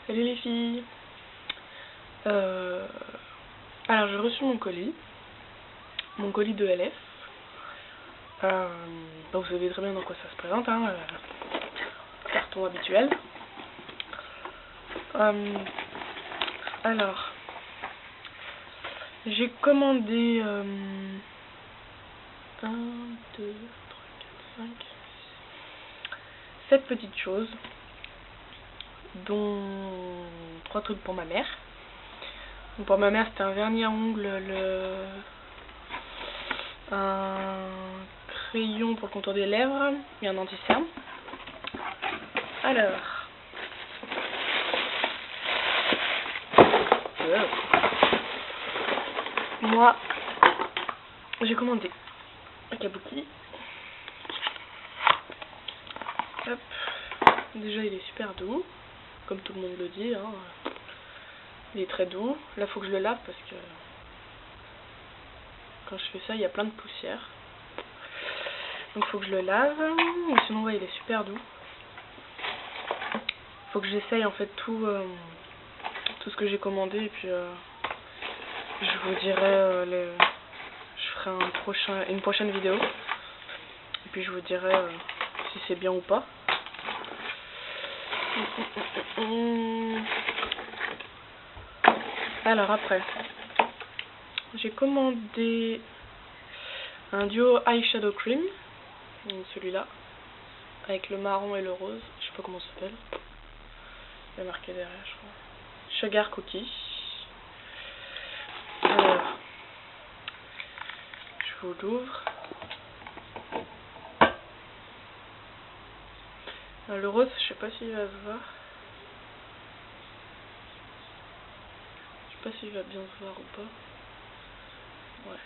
Salut les filles. Alors j'ai reçu mon colis de LF. Donc vous savez très bien dans quoi ça se présente, hein, carton habituel. Alors j'ai commandé 1, 2, 3, 4, 5, 7 petites choses, dont 3 trucs pour ma mère. Donc pour ma mère c'était un vernis à ongles, un crayon pour le contour des lèvres et un anti-cerne. Alors moi j'ai commandé un kabuki. Hop. Déjà il est super doux, comme tout le monde le dit, hein. Il est très doux. Là faut que je le lave parce que quand je fais ça il y a plein de poussière. Donc faut que je le lave. Mais sinon ouais, il est super doux. Faut que j'essaye en fait tout ce que j'ai commandé et puis je vous dirai je ferai une prochaine vidéo et puis je vous dirai si c'est bien ou pas. Alors après j'ai commandé un duo eyeshadow cream, celui-là avec le marron et le rose, je sais pas comment ça s'appelle, il est marqué derrière je crois, Sugar Cookie. Alors je vous l'ouvre. Le rose je sais pas s'il va se voir, je sais pas s'il va bien se voir ou pas. Ouais.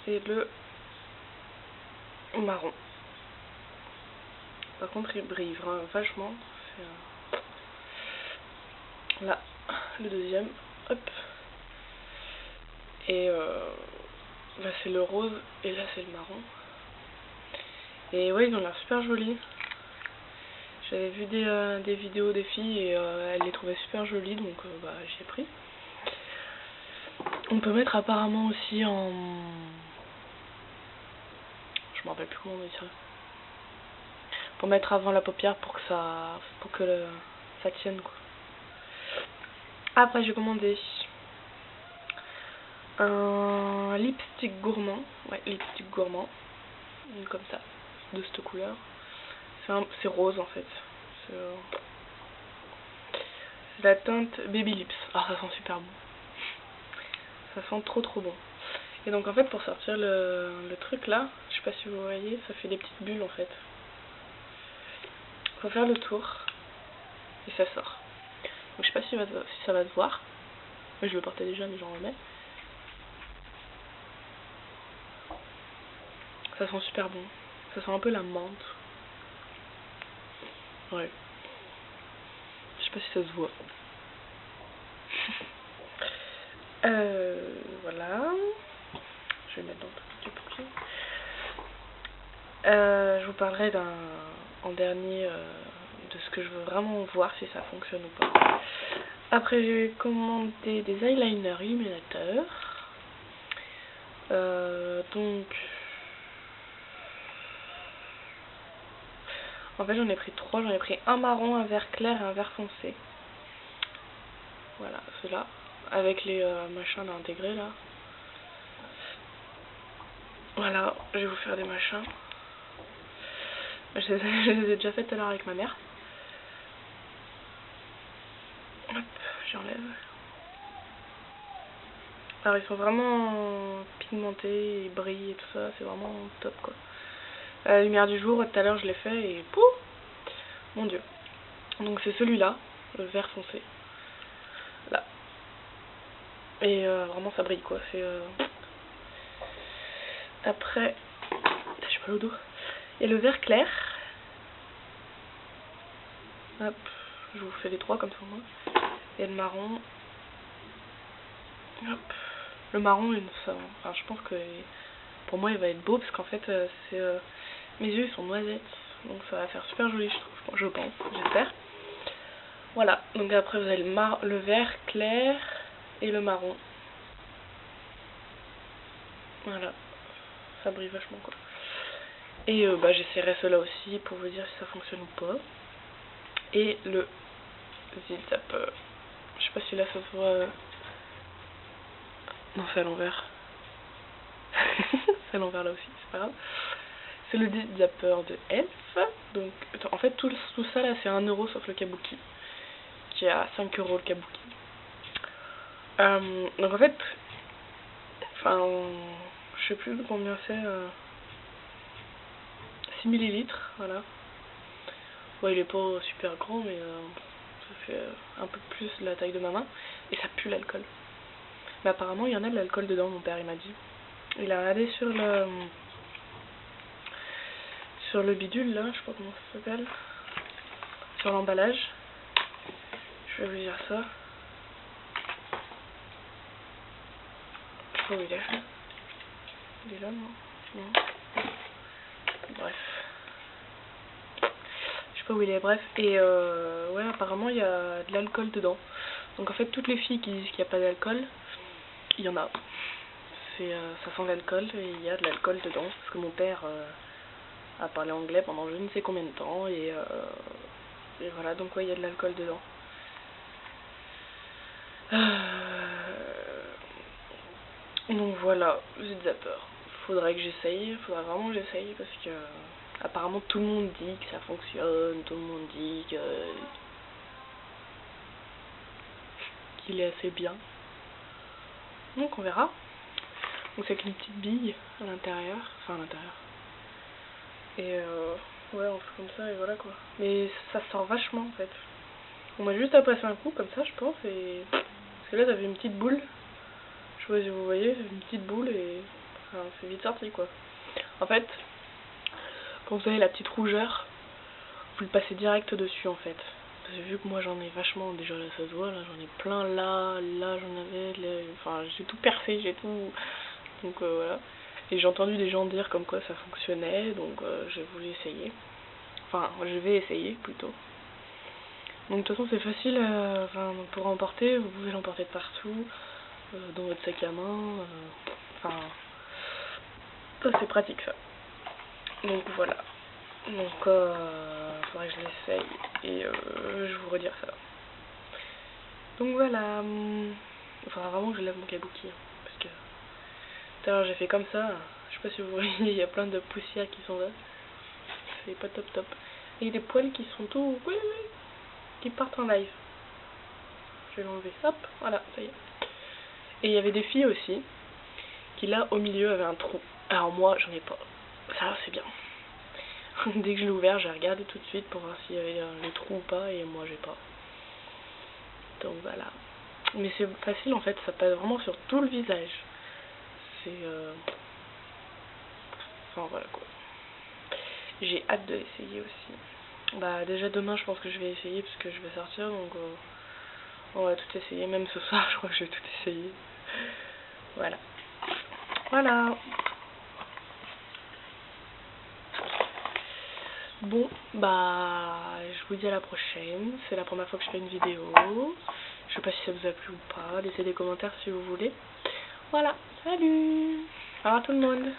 Et le marron. Par contre il brille vachement. Là, le deuxième. Hop. Et là c'est le rose et là c'est le marron. Et ouais, ils ont l'air super jolis. J'avais vu des vidéos des filles et elles les trouvaient super jolies, donc bah j'ai pris. On peut mettre apparemment aussi en... Je me rappelle plus comment on dit ça. Pour mettre avant la paupière pour que ça tienne quoi. Après j'ai commandé un lipstick gourmand. Ouais, lipstick gourmand. Comme ça, de cette couleur. C'est rose en fait. C'est la teinte Baby Lips. Ah, ça sent super bon. Ça sent trop bon. Et donc en fait pour sortir le truc là, je sais pas si vous voyez, ça fait des petites bulles en fait. Faut faire le tour et ça sort. Donc je sais pas si ça va se voir. Moi je le portais déjà mais j'en remets. Ça sent super bon. Ça sent un peu la menthe. Ouais. Je sais pas si ça se voit. Voilà. Je vais mettre dans le petit papier. Je vous parlerai en dernier de ce que je veux vraiment voir si ça fonctionne ou pas. Après j'ai commandé des eyeliners illuminateurs. Donc en fait j'en ai pris 3, j'en ai pris un marron, un vert clair et un vert foncé. Voilà, ceux-là, avec les machins à intégrer là. Voilà, je vais vous faire des machins. Je les ai déjà fait tout à l'heure avec ma mère. Hop, j'enlève. Alors ils sont vraiment pigmentés, ils brillent et tout ça, c'est vraiment top quoi. À la lumière du jour, tout à l'heure je l'ai fait et pouf, mon dieu. Donc c'est celui-là, le vert foncé. Là. Et vraiment ça brille quoi. Après, j'ai pas le dos. Et le vert clair. Hop, je vous fais les 3 comme ça moi. Et le marron. Hop. Le marron, enfin, je pense que pour moi il va être beau parce qu'en fait mes yeux ils sont noisettes. Donc ça va faire super joli je trouve, je pense, j'espère. Voilà, donc après vous avez le vert clair et le marron. Voilà, ça brille vachement quoi. Et j'essaierai cela aussi pour vous dire si ça fonctionne ou pas. Et le zip zapper. Je sais pas si là ça se voit. Non, c'est à l'envers. C'est à l'envers là aussi, c'est pas grave. C'est le zip zapper de Elf. Donc en fait tout ça là c'est 1 € sauf le kabuki. Qui est à 5 € le kabuki. Donc en fait, enfin, je sais plus combien c'est. 6 millilitres, voilà. Ouais, il est pas super grand, mais ça fait un peu plus de la taille de ma main. Et ça pue l'alcool. Mais apparemment, il y en a de l'alcool dedans, mon père, il m'a dit. Il a regardé sur le bidule, là, je sais pas comment ça s'appelle. Sur l'emballage. Je vais vous dire ça. Je sais pas où il est. Il est là, non? Non. Bref. Je sais pas où il est, bref. Et ouais, apparemment, il y a de l'alcool dedans. Donc en fait, toutes les filles qui disent qu'il n'y a pas d'alcool, il y en a. Ça sent l'alcool et il y a de l'alcool dedans. Parce que mon père a parlé anglais pendant je ne sais combien de temps. Et voilà, donc ouais, il y a de l'alcool dedans. Donc voilà, zip zapper. Faudrait que j'essaye, faudrait vraiment que j'essaye parce que apparemment tout le monde dit que ça fonctionne, tout le monde dit qu'il est assez bien. Donc on verra. Donc c'est avec une petite bille à l'intérieur, enfin à l'intérieur. Et ouais, on fait comme ça et voilà quoi. Mais ça sort vachement en fait. On va juste à passer un coup comme ça je pense et... Parce que là ça fait une petite boule. Je sais pas si vous voyez, c'est une petite boule et enfin, c'est vite sorti quoi. En fait, quand vous avez la petite rougeur, vous le passez direct dessus en fait. Parce que vu que moi j'en ai vachement, déjà là ça se voit, là j'en ai plein là j'en avais, là, enfin j'ai tout percé, j'ai tout... Donc voilà. Et j'ai entendu des gens dire comme quoi ça fonctionnait, donc j'ai voulu essayer. Enfin, je vais essayer plutôt. Donc de toute façon c'est facile pour emporter, vous pouvez l'emporter de partout, dans votre sac à main, enfin, ça c'est pratique ça. Donc voilà. Donc faudrait que je l'essaye et je vous redire ça. Donc voilà. Il faudra vraiment que je lave mon kabuki, parce que tout à l'heure j'ai fait comme ça, je sais pas si vous voyez, il y a plein de poussières qui sont là. C'est pas top top. Et il y a des poils qui sont tout... qui partent en live. Je vais l'enlever. Hop, voilà, ça y est. Et il y avait des filles aussi, qui là, au milieu, avaient un trou. Alors moi, j'en ai pas. Ça, c'est bien. Dès que je l'ai ouvert, j'ai regardé tout de suite pour voir s'il y avait les trous ou pas, et moi, j'ai pas. Donc voilà. Mais c'est facile, en fait, ça passe vraiment sur tout le visage. C'est... Enfin, voilà, quoi. J'ai hâte de l'essayer aussi. Bah déjà demain je pense que je vais essayer parce que je vais sortir donc on va tout essayer, même ce soir je crois que je vais tout essayer. Voilà. Voilà. Bon bah je vous dis à la prochaine, c'est la première fois que je fais une vidéo. Je sais pas si ça vous a plu ou pas, laissez des commentaires si vous voulez. Voilà, salut. Au revoir tout le monde.